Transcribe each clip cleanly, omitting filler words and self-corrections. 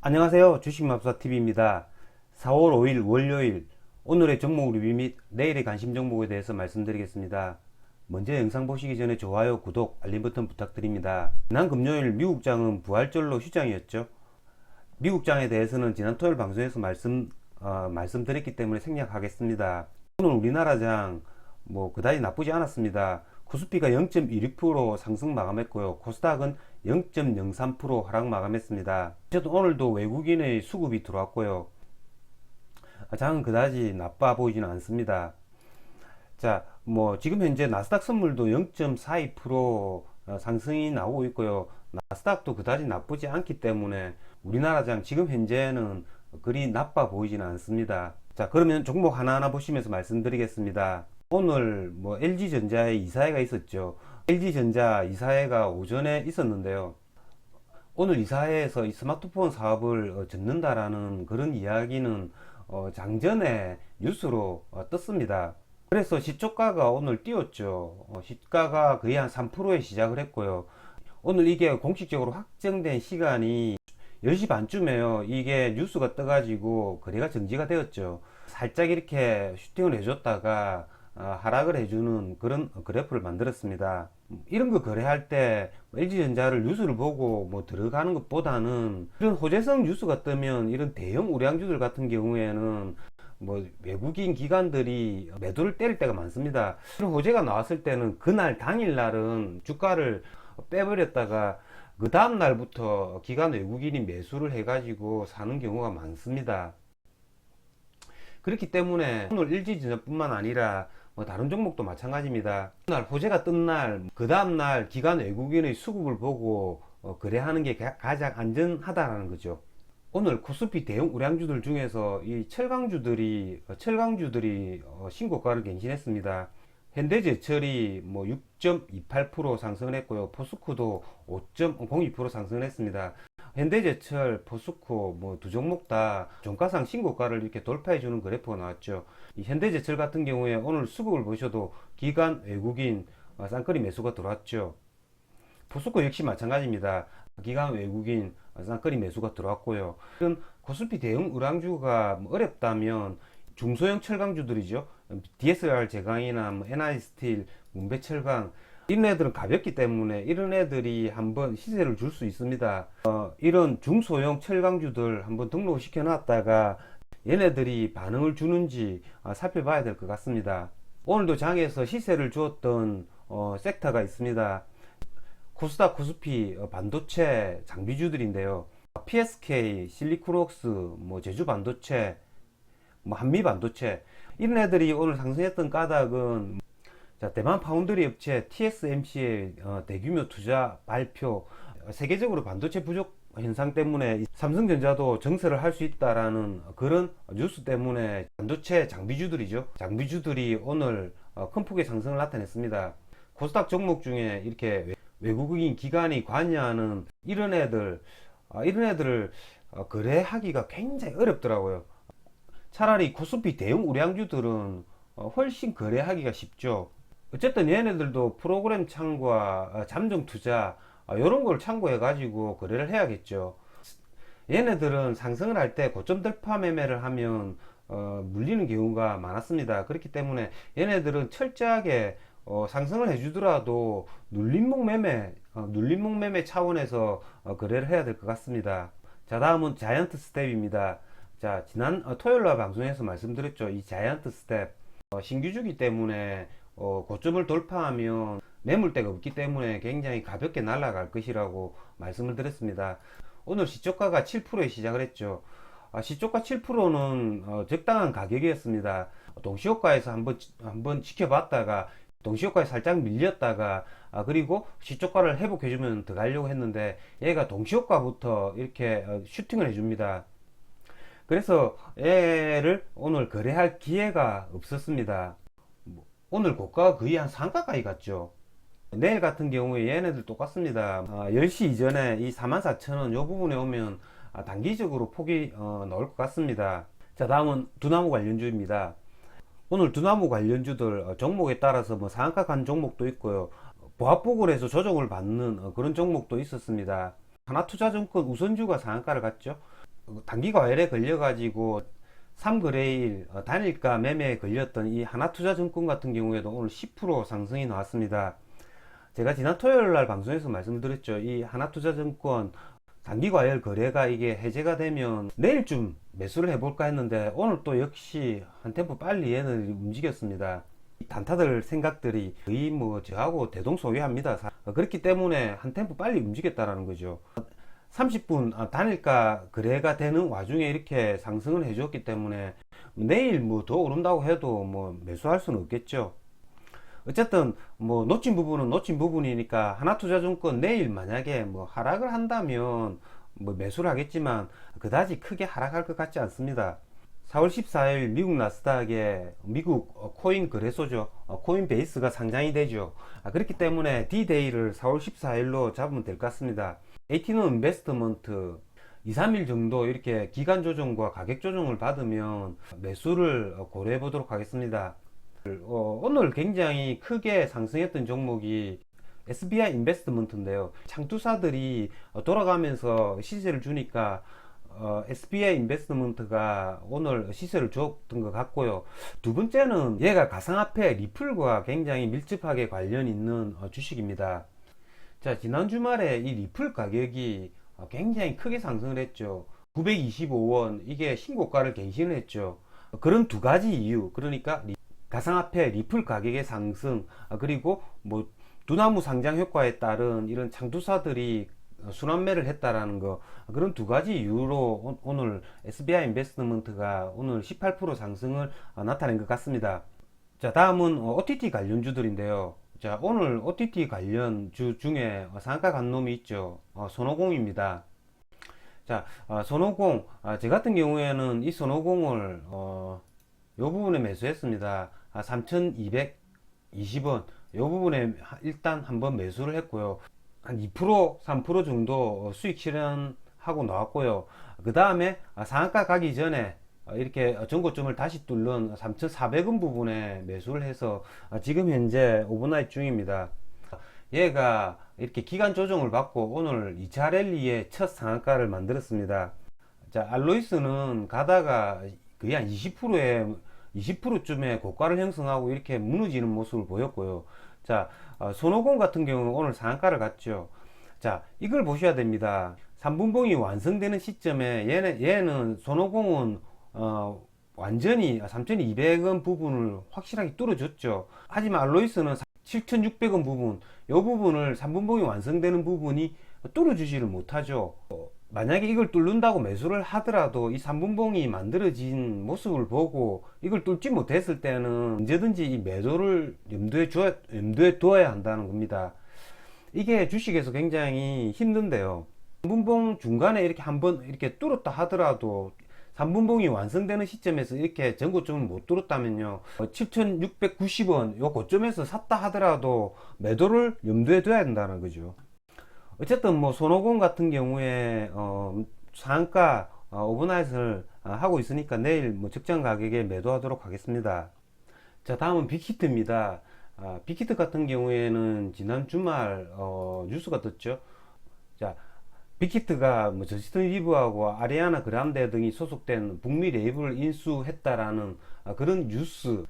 안녕하세요. 주식맘사TV입니다. 4월 5일 월요일 오늘의 종목 리뷰 및 내일의 관심 종목에 대해서 말씀드리겠습니다. 먼저 영상 보시기 전에 좋아요, 구독, 알림 버튼 부탁드립니다. 지난 금요일 미국장은 부활절로 휴장이었죠. 미국장에 대해서는 지난 토요일 방송에서 말씀드렸기 때문에 생략하겠습니다. 오늘 우리나라장 그다지 나쁘지 않았습니다. 코스피가 0.16% 상승 마감했고요. 코스닥은 0.03% 하락 마감했습니다. 어쨌든 오늘도 외국인의 수급이 들어왔고요. 장은 그다지 나빠 보이지는 않습니다. 자, 지금 현재 나스닥 선물도 0.42% 상승이 나오고 있고요. 나스닥도 그다지 나쁘지 않기 때문에 우리나라장 지금 현재는 그리 나빠 보이지는 않습니다. 자, 그러면 종목 하나하나 보시면서 말씀드리겠습니다. 오늘 LG전자의 이사회가 있었죠. LG전자 이사회가 오전에 있었는데요. 오늘 이사회에서 이 스마트폰 사업을 접는다라는 그런 이야기는 장전에 뉴스로 떴습니다. 그래서 시초가가 오늘 뛰었죠. 시가가 거의 한 3%에 시작을 했고요. 오늘 이게 공식적으로 확정된 시간이 10시 반쯤에요. 이게 뉴스가 떠가지고 거래가 정지가 되었죠. 살짝 이렇게 슈팅을 해줬다가 하락을 해주는 그런 그래프를 만들었습니다. 이런 거 거래할 때 LG전자를 뉴스를 보고 들어가는 것보다는 이런 호재성 뉴스가 뜨면 이런 대형 우량주들 같은 경우에는 외국인 기관들이 매도를 때릴 때가 많습니다. 이런 호재가 나왔을 때는 그날 당일날은 주가를 빼버렸다가 그 다음 날부터 기관 외국인이 매수를 해가지고 사는 경우가 많습니다. 그렇기 때문에 오늘 LG전자뿐만 아니라 다른 종목도 마찬가지입니다. 그날 호재가 뜬 날, 그 다음날 기관 외국인의 수급을 보고 거래하는 게 가장 안전하다라는 거죠. 오늘 코스피 대형 우량주들 중에서 이 철강주들이 신고가를 갱신했습니다. 현대제철이 6.28% 상승을 했고요. 포스코도 5.02% 상승을 했습니다. 현대제철, 포스코 두 종목 다 종가상 신고가를 이렇게 돌파해 주는 그래프가 나왔죠. 이 현대제철 같은 경우에 오늘 수급을 보셔도 기관 외국인 쌍끌이 매수가 들어왔죠. 포스코 역시 마찬가지입니다. 기관 외국인 쌍끌이 매수가 들어왔고요. 이런 코스피 대형 우량주가 어렵다면 중소형 철강주들이죠. DSR 제강이나 NI스틸, 문배철강 이런 애들은 가볍기 때문에 이런 애들이 한번 시세를 줄 수 있습니다. 이런 중소형 철강주들 한번 등록을 시켜 놨다가 얘네들이 반응을 주는지 살펴봐야 될 것 같습니다. 오늘도 장에서 시세를 주었던 섹터가 있습니다. 코스닥, 코스피 반도체 장비주들인데요. PSK, 실리콘웍스, 제주반도체, 한미반도체 이런 애들이 오늘 상승했던 까닭은 대만 파운드리 업체 TSMC의 대규모 투자 발표, 세계적으로 반도체 부족 현상 때문에 삼성전자도 정설을 할 수 있다라는 그런 뉴스 때문에 반도체 장비주들이죠. 장비주들이 오늘 큰 폭의 상승을 나타냈습니다. 코스닥 종목 중에 이렇게 외국인 기관이 관여하는 이런 애들을 거래하기가 굉장히 어렵더라고요. 차라리 코스피 대형 우량주들은 훨씬 거래하기가 쉽죠. 어쨌든 얘네들도 프로그램 창구와 잠정 투자 이런 걸 참고해 가지고 거래를 해야겠죠. 얘네들은 상승을 할 때 고점 돌파 매매를 하면 물리는 경우가 많았습니다. 그렇기 때문에 얘네들은 철저하게 상승을 해주더라도 눌림목 매매 차원에서 거래를 해야 될 것 같습니다. 자, 다음은 자이언트 스텝입니다. 자, 지난 토요일날 방송에서 말씀드렸죠. 이 자이언트 스텝 신규주기 때문에 고점을 돌파하면 매물대가 없기 때문에 굉장히 가볍게 날아갈 것이라고 말씀을 드렸습니다. 오늘 시초가가 7%에 시작을 했죠. 시초가 7%는 적당한 가격이었습니다. 동시효과에서 한번 지켜봤다가 동시효과에 살짝 밀렸다가 그리고 시초가를 회복해주면 더 가려고 했는데 얘가 동시효과부터 이렇게 슈팅을 해줍니다. 그래서 얘를 오늘 거래할 기회가 없었습니다. 오늘 고가가 거의 한 상가까지 갔죠. 내일 같은 경우에 얘네들 똑같습니다. 10시 이전에 이 44,000원 이 부분에 오면 단기적으로 폭이 나올 것 같습니다. 자, 다음은 두나무 관련주입니다. 오늘 두나무 관련주들 종목에 따라서 상한가 간 종목도 있고요. 보합복을 해서 조정을 받는 그런 종목도 있었습니다. 하나투자증권 우선주가 상한가를 갔죠. 단기 과열에 걸려가지고 3거래일 단일가 매매에 걸렸던 이 하나투자증권 같은 경우에도 오늘 10% 상승이 나왔습니다. 제가 지난 토요일 날 방송에서 말씀드렸죠. 이 하나투자증권 단기 과열 거래가 이게 해제가 되면 내일쯤 매수를 해볼까 했는데 오늘 또 역시 한 템포 빨리 얘는 움직였습니다. 단타들 생각들이 거의 뭐 저하고 대동소이합니다. 그렇기 때문에 한 템포 빨리 움직였다라는 거죠. 30분 단일가 거래가 되는 와중에 이렇게 상승을 해줬기 때문에 내일 뭐 더 오른다고 해도 뭐 매수할 수는 없겠죠. 어쨌든 뭐 놓친 부분은 놓친 부분이니까 하나투자증권 내일 만약에 뭐 하락을 한다면 뭐 매수를 하겠지만 그다지 크게 하락할 것 같지 않습니다. 4월 14일 미국 나스닥에 미국 코인 거래소죠. 코인베이스가 상장이 되죠. 그렇기 때문에 D-Day를 4월 14일로 잡으면 될 것 같습니다. AT는 인베스트먼트 2, 3일 정도 이렇게 기간 조정과 가격 조정을 받으면 매수를 고려해 보도록 하겠습니다. 오늘 굉장히 크게 상승했던 종목이 SBI 인베스트먼트인데요. 창투사들이 돌아가면서 시세를 주니까 SBI 인베스트먼트가 오늘 시세를 줬던 것 같고요. 두 번째는 얘가 가상화폐 리플과 굉장히 밀접하게 관련 있는 주식입니다. 자, 지난 주말에 이 리플 가격이 굉장히 크게 상승을 했죠. 925원 이게 신고가를 갱신을 했죠. 그런 두 가지 이유, 그러니까 가상화폐 리플 가격의 상승, 그리고 뭐 두나무 상장 효과에 따른 이런 창투사들이 순환매를 했다라는 거, 그런 두 가지 이유로 오늘 SBI 인베스트먼트가 오늘 18% 상승을 나타낸 것 같습니다. 자, 다음은 OTT 관련주들인데요. 자, 오늘 OTT 관련주 중에 상한가 간 놈이 있죠. 손오공입니다. 자, 손오공, 제 같은 경우에는 이 손오공을 요 부분에 매수했습니다. 3,220원 요 부분에 일단 한번 매수를 했고요. 한 2%, 3% 정도 수익 실현하고 나왔고요. 그 다음에 상한가 가기 전에 이렇게 전고점을 다시 뚫는 3,400원 부분에 매수를 해서 지금 현재 오버나이트 중입니다. 얘가 이렇게 기간 조정을 받고 오늘 2차 랠리의 첫 상한가를 만들었습니다. 자, 알로이스는 가다가 거의 한 20%쯤에 고가를 형성하고 이렇게 무너지는 모습을 보였고요. 자, 손오공 같은 경우는 오늘 상한가를 갔죠. 자, 이걸 보셔야 됩니다. 3분봉이 완성되는 시점에 얘는 손오공은 완전히 3,200원 부분을 확실하게 뚫어줬죠. 하지만 알로이스는 7,600원 부분, 이 부분을 3분봉이 완성되는 부분이 뚫어주지를 못하죠. 만약에 이걸 뚫는다고 매수를 하더라도 이 3분봉이 만들어진 모습을 보고 이걸 뚫지 못했을 때는 언제든지 이 매도를 염두에 두어야 한다는 겁니다. 이게 주식에서 굉장히 힘든데요. 3분봉 중간에 이렇게 한번 이렇게 뚫었다 하더라도 3분봉이 완성되는 시점에서 이렇게 전고점을 못 뚫었다면요, 7,690원 요 고점에서 샀다 하더라도 매도를 염두에 둬야 된다는 거죠. 어쨌든 뭐 손오공 같은 경우에 상한가 오버나잇을 하고 있으니까 내일 뭐 적정 가격에 매도하도록 하겠습니다. 자, 다음은 빅히트입니다. 빅히트 같은 경우에는 지난 주말 뉴스가 떴죠. 자, 빅히트가 뭐 저스틴 비버하고 아리아나 그란데 등이 소속된 북미 레이블을 인수했다라는 그런 뉴스.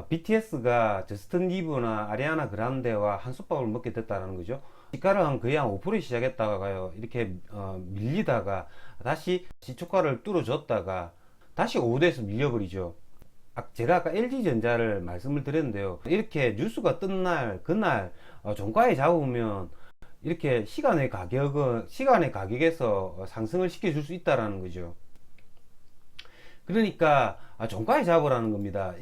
BTS가 저스틴 비버나 아리아나 그란데와 한솥밥을 먹게 됐다는 거죠. 시가를 거의 한 5% 시작했다가요, 이렇게 밀리다가 다시 시초가를 뚫어줬다가 다시 5대에서 밀려버리죠. 제가 아까 LG전자를 말씀을 드렸는데요, 이렇게 뉴스가 뜬 날 그날 종가에 잡으면 이렇게 시간의 가격에서 상승을 시켜줄 수 있다라는 거죠. 그러니까 종가에 잡으라는 겁니다.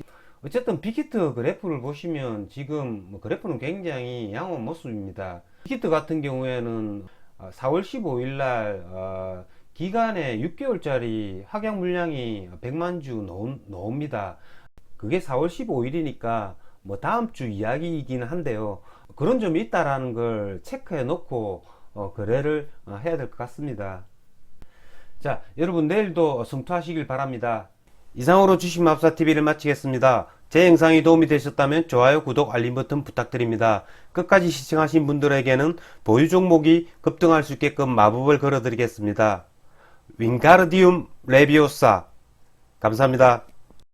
어쨌든 빅히트 그래프를 보시면 지금 그래프는 굉장히 양호한 모습입니다. 빅히트 같은 경우에는 4월 15일 날 기간에 6개월짜리 확약 물량이 100만 주 나옵니다. 그게 4월 15일이니까 뭐 다음 주 이야기이기는 한데요, 그런 점이 있다라는 걸 체크해 놓고 거래를 해야 될 것 같습니다. 자, 여러분 내일도 성투하시길 바랍니다. 이상으로 주식마법사TV를 마치겠습니다. 제 영상이 도움이 되셨다면 좋아요, 구독, 알림 버튼 부탁드립니다. 끝까지 시청하신 분들에게는 보유 종목이 급등할 수 있게끔 마법을 걸어 드리겠습니다. 윙가르디움 레비오사. 감사합니다.